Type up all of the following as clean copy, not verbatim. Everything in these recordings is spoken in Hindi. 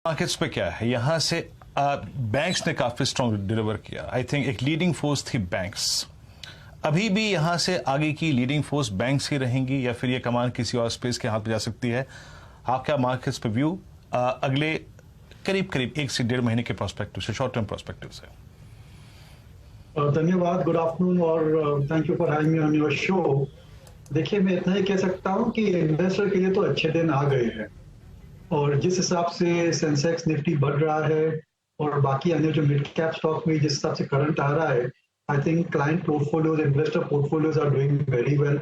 मार्केट्स पे क्या है, यहाँ से बैंक्स ने काफी स्ट्रॉन्ग डिलीवर किया। आई थिंक एक लीडिंग फोर्स थी बैंक्स। अभी भी यहाँ से आगे की लीडिंग फोर्स बैंक्स ही रहेंगी या फिर ये कमान किसी और स्पेस के हाथ में जा सकती है? आपका मार्केट्स पे व्यू अगले करीब करीब 1 से 1.5 महीने के प्रोस्पेक्टिव से, शॉर्ट टर्म प्रोस्पेक्टिव से? धन्यवाद, गुड आफ्टरनून और thank you for having me on your show. देखिए, मैं इतना ही कह सकता हूँ कि इन्वेस्टर के लिए तो अच्छे दिन आ गए हैं और जिस हिसाब से सेंसेक्स निफ्टी बढ़ रहा है और बाकी अन्य जो मिड कैप स्टॉक में जिस हिसाब से करंट आ रहा है, I think client portfolios, investor portfolios are doing very well.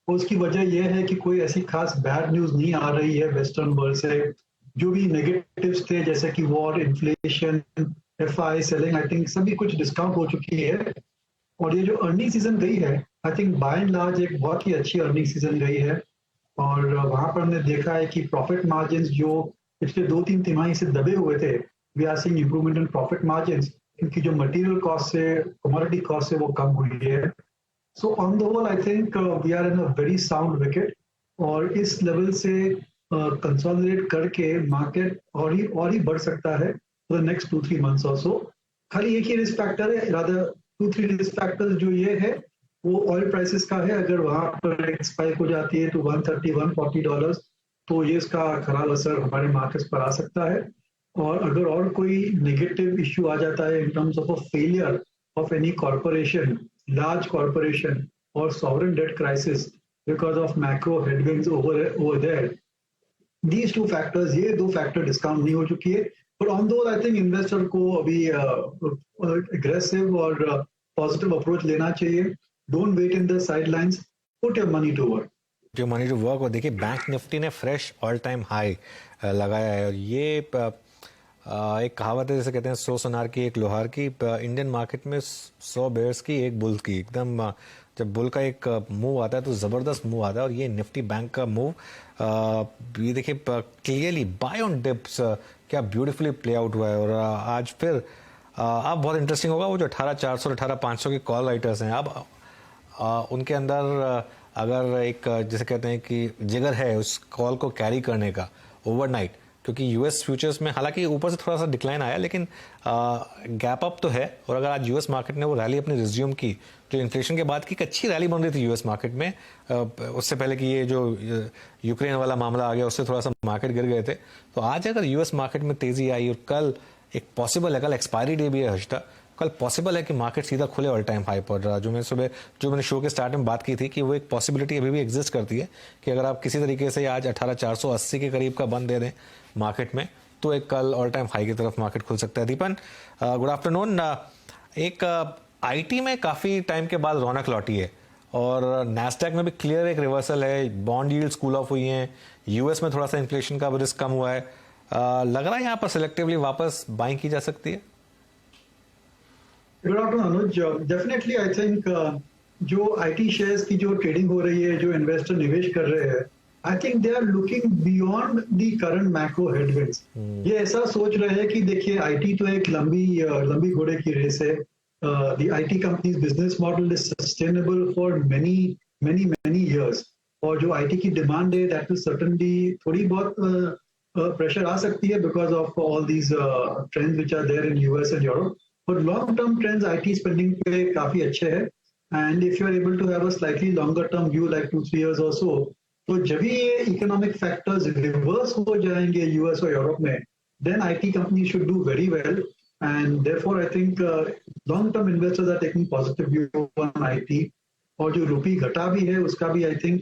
उसकी वजह यह है कि कोई ऐसी खास बैड न्यूज नहीं आ रही है वेस्टर्न वर्ल्ड से। जो भी नेगेटिव्स थे जैसे कि war, inflation, FI selling, I think सभी कुछ डिस्काउंट हो चुकी है। और ये जो अर्निंग सीजन गई है, I think by and large एक बहुत ही अच्छी अर्निंग सीजन गई है और वहां पर हमने देखा है कि प्रॉफिट मार्जिन जो पिछले 2-3 तिमाही से दबे हुए थे, we are seeing improvement in profit margin, क्योंकि जो मटेरियल कॉस्ट से, कमोडिटी कॉस्ट से वो कम हुई है। So on the whole I think we are in a very sound wicket और इस लेवल से कंसोलिडेट करके मार्केट और ही बढ़ सकता है फॉर द नेक्स्ट 2-3 मंथ्स और सो। खाली एक ही रिस्क फैक्टर है, रादर 2-3 रिस्क फैक्टर्स जो ये है वो ऑयल प्राइसेस का है। अगर वहां पर एक स्पाइक हो जाती है तो $130-140, तो ये इसका खराब असर हमारे मार्केट्स पर आ सकता है। और अगर और कोई नेगेटिव इश्यू आ जाता है in terms of a failure of any corporation, large corporation और sovereign debt crisis because of macro headwinds over there, these two factors, ये 2 फैक्टर डिस्काउंट नहीं हो चुकी है। बट ऑन दो आई थिंक इन्वेस्टर को अभी एग्रेसिव और पॉजिटिव अप्रोच लेना चाहिए। Don't wait in the sidelines, put your money to work. जो मनी टू वर्क। और देखिए, बैंक निफ्टी ने फ्रेश ऑल टाइम हाई लगाया है और ये एक कहावत है, जैसे कहते हैं 100 सोनार की एक लोहार की। इंडियन मार्केट में 100 बेयर्स की एक बुल्स की। एकदम जब बुल का एक मूव आता है तो ज़बरदस्त मूव आता है और ये निफ्टी बैंक का मूव ये देखिए क्लियरली बाय ऑन डिप्स क्या ब्यूटीफुली प्ले आउट हुआ है। और आज फिर अब बहुत इंटरेस्टिंग होगा वो जो 18,400 और 18,500 के कॉल राइटर्स हैं। अब उनके अंदर अगर एक जैसे कहते हैं कि जिगर है उस कॉल को कैरी करने का ओवरनाइट, क्योंकि यूएस फ्यूचर्स में हालांकि ऊपर से थोड़ा सा डिक्लाइन आया लेकिन गैप अप तो है। और अगर आज यूएस मार्केट ने वो रैली अपनी रिज्यूम की, जो इन्फ्लेशन के बाद की एक अच्छी रैली बन रही थी यूएस मार्केट में, उससे पहले कि ये जो यूक्रेन वाला मामला आ गया उससे थोड़ा सा मार्केट गिर गए थे। तो आज अगर यूएस मार्केट में तेजी आई और कल एक पॉसिबल है, कल एक्सपायरी डे भी है हर्षिता, कल पॉसिबल है कि मार्केट सीधा खुले ऑल टाइम हाई पर। जो मैंने शो के स्टार्ट में बात की थी कि वो एक पॉसिबिलिटी अभी भी एग्जिस्ट करती है कि अगर आप किसी तरीके से आज 18,480 के करीब का बंद दे दें मार्केट में तो एक कल ऑल टाइम हाई की तरफ मार्केट खुल सकता है। दीपन, गुड आफ्टरनून। एक आईटी में काफ़ी टाइम के बाद रौनक लौटी है और नैस्डैक में भी क्लियर एक रिवर्सल है। बॉन्ड यील्ड्स कूल ऑफ हुई हैं, यूएस में थोड़ा सा इन्फ्लेशन का रिस्क कम हुआ है। लग रहा है यहाँ पर सिलेक्टिवली वापस बाइंग की जा सकती है। Good afternoon Anuj. Definitely I think जो आईटी शेयर्स की जो ट्रेडिंग हो रही है, जो इन्वेस्टर निवेश कर रहे हैं, I think they are looking beyond the current macro headwinds. ये ऐसा सोच रहे हैं कि देखिए आईटी तो एक लंबी घोड़े की रेस है। The IT companies business model is sustainable for many many many years और जो आईटी की डिमांड है दैट विल सर्टेनली थोड़ी बहुत प्रेशर आ सकती है because of all these trends which are there in US and Europe. But long term trends IT spending पे काफी अच्छे हैं and if you are able to have a slightly longer term view like 2-3 years और सो, तो जब भी ये इकोनॉमिक फैक्टर्स रिवर्स हो जाएंगे यूएस और यूरोप में, then IT company should do very well and therefore I think long term investors are taking positive view on IT. और जो रुपी घटा भी है उसका भी आई थिंक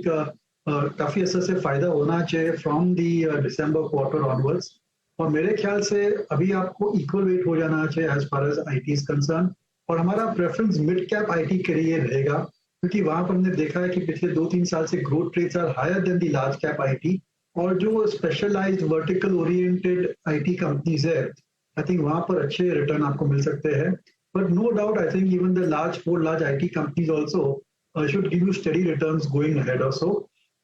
काफी असर से फायदा होना चाहिए from the December quarter onwards. और मेरे ख्याल से अभी आपको इक्वल वेट हो जाना चाहिए as far as IT is concern और हमारा प्रेफरेंस मिड कैप आईटी के लिए रहेगा क्योंकि वहां पर हमने देखा है कि पिछले 2-3 साल से growth rates are higher than the large cap IT और जो specialised vertical oriented IT companies है, आई थिंक वहां पर अच्छे रिटर्न आपको मिल सकते हैं। But no doubt I think even the four large IT companies also should give you steady returns going ahead और सो।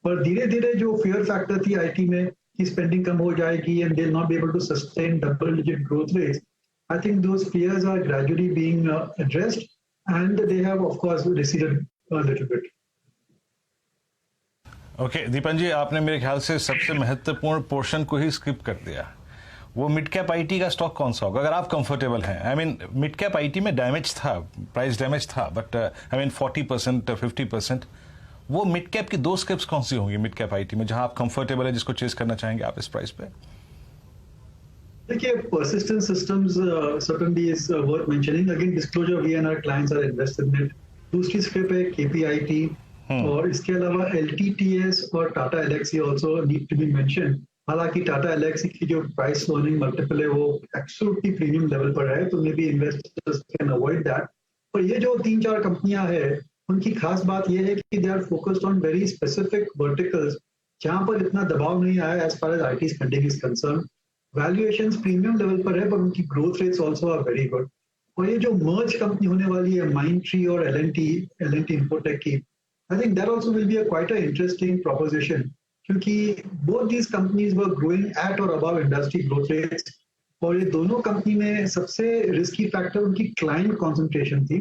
पर धीरे धीरे जो फियर फैक्टर थी आईटी में कि स्पेंडिंग कम हो जाएगी and they will not be able to sustain double digit growth rates, I think those fears are gradually being addressed and they have of course receded a little bit. Okay Deepan ji, आपने मेरे ख्याल से सबसे महत्वपूर्ण पोर्शन को ही स्किप कर दिया। वो मिड कैप आईटी का स्टॉक कौन सा होगा अगर आप कंफर्टेबल हैं? I mean mid cap IT में डैमेज था, प्राइस डैमेज था, बट आई मीन 40% 50%। वो मिड कैप की दो स्क्रिप्ट्स कौन सी होंगी मिड कैप आईटी में जहां आप कंफर्टेबल है, जिसको चेस करना चाहेंगे आप इस प्राइस पे? देखिए, persistent systems certainly is worth mentioning. Again, disclosure, we and our clients are invested in it. दूसरी स्क्रिप्ट है KPIT, और इसके अलावा LTTS और Tata Elxsi also need to be mentioned. हालांकि टाटा एलेक्सी की जो प्राइस अर्निंग मल्टीपल है वो एब्सोल्युटली प्रीमियम लेवल पर है, तो may be investors can avoid that. पर ये जो 3-4 कंपनियां हैं, उनकी खास बात ये है कि they are focused on very specific verticals जहां पर इतना दबाव नहीं आया as far as IT spending is concern. Valuations premium level पर है, पर उनकी growth rates also are very good. और ये जो मर्ज कंपनी होने वाली है माइंडट्री और एल&टी इन्फोटेक की, I think that also will be quite a interesting proposition, क्योंकि both these companies were growing at or above industry growth rates. और ये दोनों कंपनी में सबसे रिस्की फैक्टर उनकी क्लाइंट कॉन्सेंट्रेशन थी,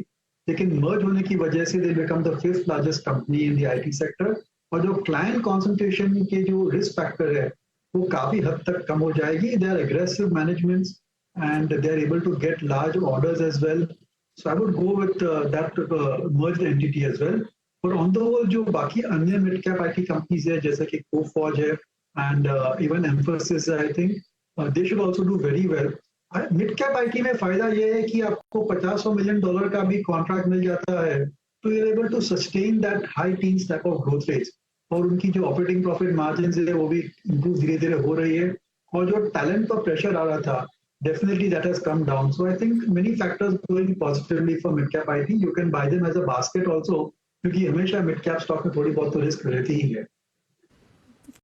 लेकिन मर्ज होने की वजह से they become the 5th largest company in the IT sector. और जो क्लाइंट कॉन्सेंट्रेशन के जो रिस्क फैक्टर है वो काफी हद तक कम हो जाएगी। They are aggressive managements and they are able to get large orders as well, so I would go with that merged entity as well. और ऑन द होल जो बाकी अन्य मिड कैप आईटी कंपनीज है जैसे कि कोफॉर्ज है and even emphasis, I think they should also do very well. Mid cap IT में फायदा ये है कि आपको $50 मिलियन का भी कॉन्ट्रैक्ट मिल जाता है, तो you are able to sustain that high teens type of growth rates. और उनकी जो ऑपरेटिंग प्रॉफिट मार्जिन है वो भी इंप्रूव धीरे धीरे हो रही है, और जो टैलेंट पर प्रेशर आ रहा था definitely that has come down. So I think many factors going positively for mid cap IT. You can buy them as a basket also, क्योंकि हमेशा मिड कैप स्टॉक में थोड़ी बहुत तो रिस्क रहती ही है।